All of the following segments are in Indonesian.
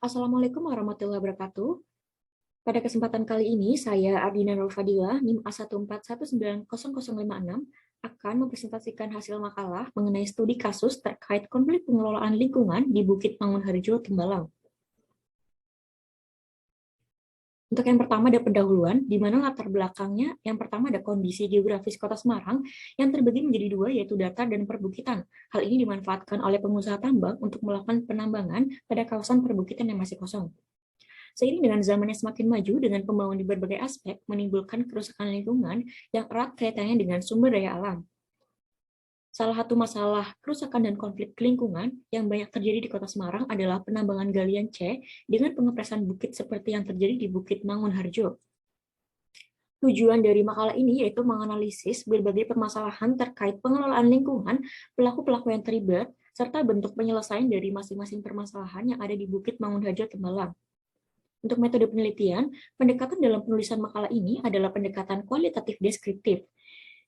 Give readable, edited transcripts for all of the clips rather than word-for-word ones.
Assalamualaikum warahmatullahi wabarakatuh. Pada kesempatan kali ini, saya Ardina Nurfadila, NIM A1419056, akan mempresentasikan hasil makalah mengenai studi kasus terkait konflik pengelolaan lingkungan di Bukit Mangunharjo, Tembalang. Untuk yang pertama ada pendahuluan, di mana latar belakangnya yang pertama ada kondisi geografis Kota Semarang yang terbagi menjadi dua, yaitu datar dan perbukitan. Hal ini dimanfaatkan oleh pengusaha tambang untuk melakukan penambangan pada kawasan perbukitan yang masih kosong. Seiring dengan zamannya semakin maju dengan pembangunan di berbagai aspek, menimbulkan kerusakan lingkungan yang erat kaitannya dengan sumber daya alam. Salah satu masalah kerusakan dan konflik lingkungan yang banyak terjadi di Kota Semarang adalah penambangan galian C dengan pengepresan bukit seperti yang terjadi di Bukit Mangunharjo. Tujuan dari makalah ini yaitu menganalisis berbagai permasalahan terkait pengelolaan lingkungan, pelaku-pelaku yang terlibat, serta bentuk penyelesaian dari masing-masing permasalahan yang ada di Bukit Mangunharjo, Tembalang. Untuk metode penelitian, pendekatan dalam penulisan makalah ini adalah pendekatan kualitatif deskriptif,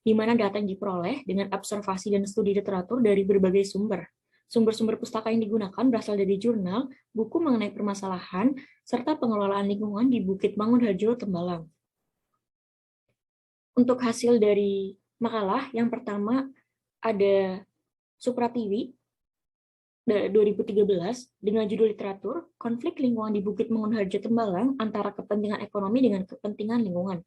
di mana data yang diperoleh dengan observasi dan studi literatur dari berbagai sumber. Sumber-sumber pustaka yang digunakan berasal dari jurnal, buku mengenai permasalahan, serta pengelolaan lingkungan di Bukit Mangunharjo, Tembalang. Untuk hasil dari makalah, yang pertama ada Supratiwi 2013 dengan judul literatur Konflik Lingkungan di Bukit Mangunharjo, Tembalang antara kepentingan ekonomi dengan kepentingan lingkungan.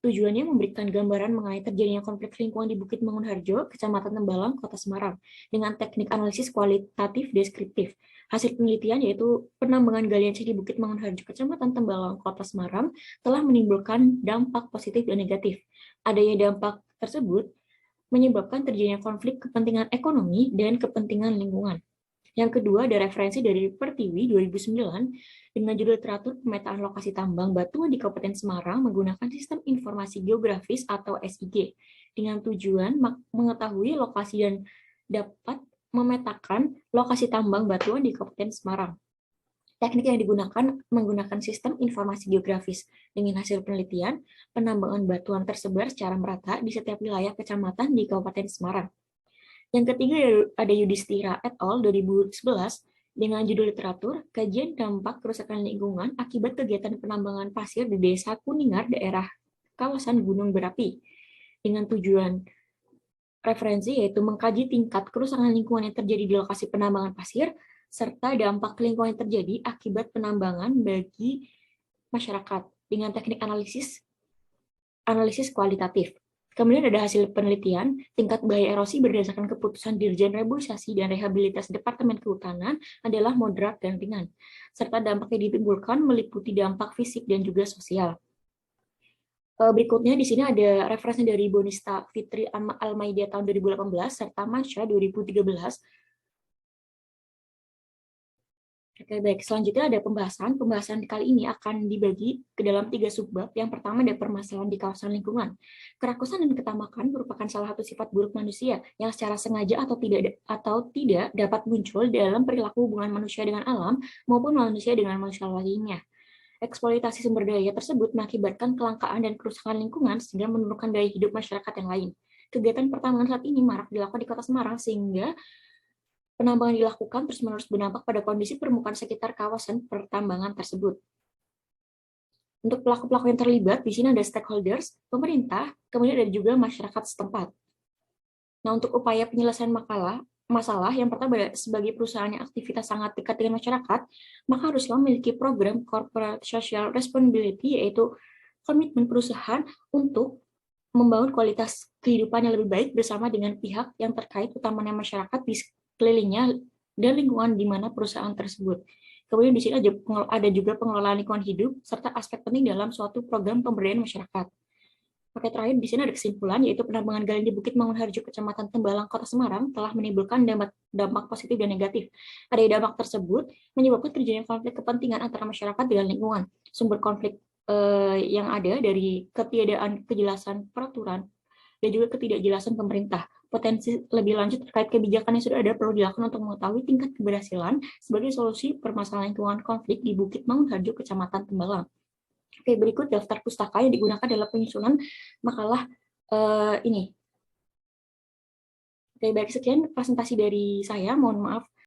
Tujuannya memberikan gambaran mengenai terjadinya konflik lingkungan di Bukit Mangunharjo, Kecamatan Tembalang, Kota Semarang, dengan teknik analisis kualitatif deskriptif. Hasil penelitian yaitu penambangan galian C di Bukit Mangunharjo, Kecamatan Tembalang, Kota Semarang, telah menimbulkan dampak positif dan negatif. Adanya dampak tersebut menyebabkan terjadinya konflik kepentingan ekonomi dan kepentingan lingkungan. Yang kedua, ada referensi dari Pertiwi 2009 dengan judul literatur pemetaan lokasi tambang batuan di Kabupaten Semarang menggunakan sistem informasi geografis atau SIG dengan tujuan mengetahui lokasi dan dapat memetakan lokasi tambang batuan di Kabupaten Semarang. Teknik yang digunakan menggunakan sistem informasi geografis. Dengan hasil penelitian, penambangan batuan tersebar secara merata di setiap wilayah kecamatan di Kabupaten Semarang. Yang ketiga ada Yudhistira et al. 2011 dengan judul literatur Kajian Dampak Kerusakan Lingkungan Akibat Kegiatan Penambangan Pasir di Desa Kuningar, daerah kawasan Gunung Berapi. Dengan tujuan referensi yaitu mengkaji tingkat kerusakan lingkungan yang terjadi di lokasi penambangan pasir serta dampak lingkungan yang terjadi akibat penambangan bagi masyarakat dengan teknik analisis kualitatif. Kemudian ada hasil penelitian, tingkat bahaya erosi berdasarkan keputusan Dirjen Reboisasi dan Rehabilitasi Departemen Kehutanan adalah moderat dan ringan, serta dampak yang ditimbulkan meliputi dampak fisik dan juga sosial. Berikutnya di sini ada referensi dari Bonista Fitri Almaida tahun 2018 serta Masya 2013. Oke, baik. Selanjutnya ada pembahasan. Pembahasan kali ini akan dibagi ke dalam 3 subbab. Yang pertama ada permasalahan di kawasan lingkungan. Kerakusan dan ketamakan merupakan salah satu sifat buruk manusia yang secara sengaja atau tidak dapat muncul dalam perilaku hubungan manusia dengan alam maupun manusia dengan manusia lainnya. Eksploitasi sumber daya tersebut mengakibatkan kelangkaan dan kerusakan lingkungan sehingga menurunkan daya hidup masyarakat yang lain. Kegiatan pertambangan saat ini marak dilakukan di Kota Semarang sehingga penambangan dilakukan terus-menerus berdampak pada kondisi permukaan sekitar kawasan pertambangan tersebut. Untuk pelaku-pelaku yang terlibat, di sini ada stakeholders, pemerintah, kemudian ada juga masyarakat setempat. Nah, untuk upaya penyelesaian masalah, yang pertama sebagai perusahaan yang aktivitas sangat dekat dengan masyarakat, maka haruslah memiliki program corporate social responsibility, yaitu komitmen perusahaan untuk membangun kualitas kehidupan yang lebih baik bersama dengan pihak yang terkait, utamanya masyarakat di sekelilingnya dan lingkungan di mana perusahaan tersebut. Kemudian di sini ada juga pengelolaan lingkungan hidup serta aspek penting dalam suatu program pemberdayaan masyarakat. Oke, terakhir di sini ada kesimpulan, yaitu penambangan galian di Bukit Mangunharjo, Kecamatan Tembalang, Kota Semarang telah menimbulkan dampak positif dan negatif. Ada dampak tersebut menyebabkan terjadinya konflik kepentingan antara masyarakat dengan lingkungan. Sumber konflik yang ada dari ketiadaan kejelasan peraturan dan juga ketidakjelasan pemerintah. Potensi lebih lanjut terkait kebijakan yang sudah ada perlu dilakukan untuk mengetahui tingkat keberhasilan sebagai solusi permasalahan lingkungan konflik di Bukit Mangunharjo, Kecamatan Tembalang. Oke, berikut daftar pustaka yang digunakan dalam penyusunan makalah ini. Oke, baik, sekian presentasi dari saya. Mohon maaf